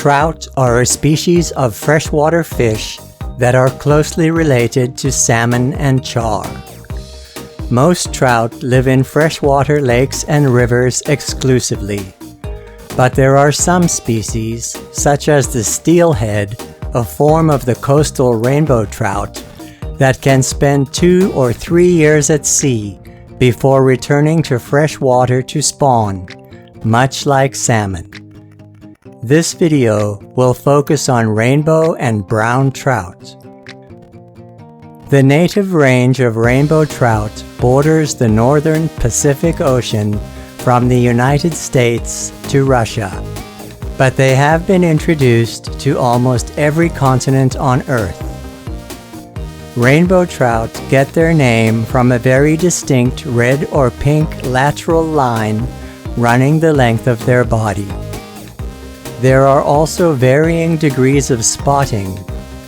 Trout are a species of freshwater fish that are closely related to salmon and char. Most trout live in freshwater lakes and rivers exclusively, but there are some species, such as the steelhead, a form of the coastal rainbow trout, that can spend 2 or 3 years at sea before returning to fresh water to spawn, much like salmon. This video will focus on rainbow and brown trout. The native range of rainbow trout borders the northern Pacific Ocean from the United States to Russia, but they have been introduced to almost every continent on Earth. Rainbow trout get their name from a very distinct red or pink lateral line running the length of their body. There are also varying degrees of spotting,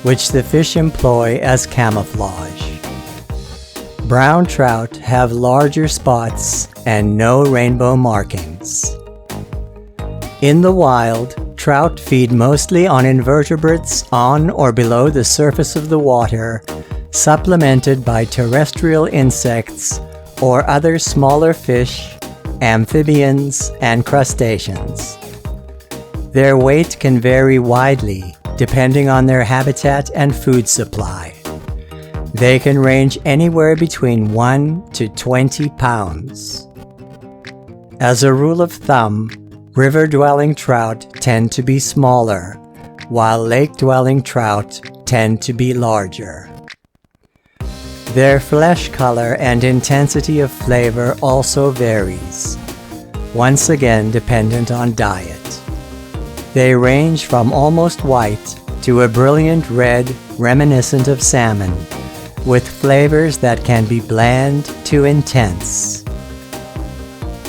which the fish employ as camouflage. Brown trout have larger spots and no rainbow markings. In the wild, trout feed mostly on invertebrates on or below the surface of the water, supplemented by terrestrial insects or other smaller fish, amphibians, and crustaceans. Their weight can vary widely depending on their habitat and food supply. They can range anywhere between 1 to 20 pounds. As a rule of thumb, river-dwelling trout tend to be smaller, while lake-dwelling trout tend to be larger. Their flesh color and intensity of flavor also varies, once again dependent on diet. They range from almost white to a brilliant red reminiscent of salmon, with flavors that can be bland to intense.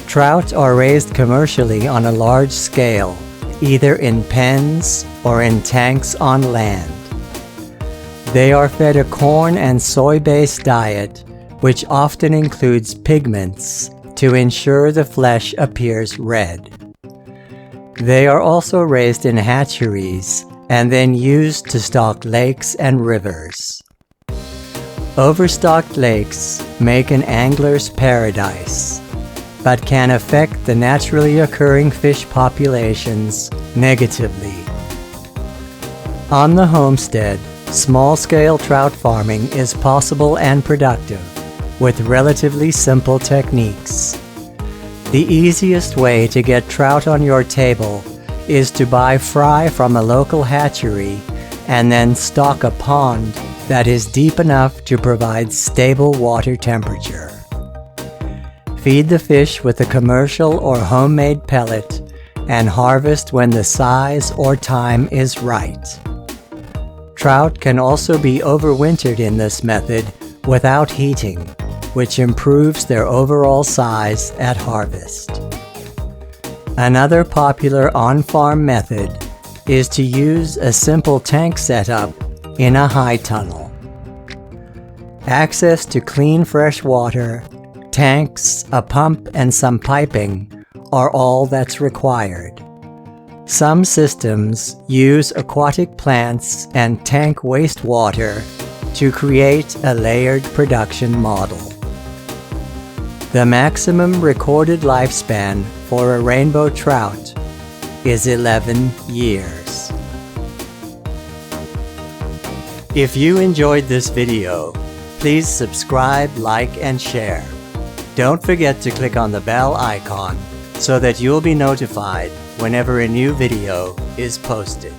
Trout are raised commercially on a large scale, either in pens or in tanks on land. They are fed a corn and soy-based diet, which often includes pigments to ensure the flesh appears red. They are also raised in hatcheries and then used to stock lakes and rivers. Overstocked lakes make an angler's paradise, but can affect the naturally occurring fish populations negatively. On the homestead, small-scale trout farming is possible and productive with relatively simple techniques. The easiest way to get trout on your table is to buy fry from a local hatchery and then stock a pond that is deep enough to provide stable water temperature. Feed the fish with a commercial or homemade pellet and harvest when the size or time is right. Trout can also be overwintered in this method without heating, which improves their overall size at harvest. Another popular on-farm method is to use a simple tank setup in a high tunnel. Access to clean fresh water, tanks, a pump, and some piping are all that's required. Some systems use aquatic plants and tank wastewater to create a layered production model. The maximum recorded lifespan for a rainbow trout is 11 years. If you enjoyed this video, please subscribe, like, and share. Don't forget to click on the bell icon so that you'll be notified whenever a new video is posted.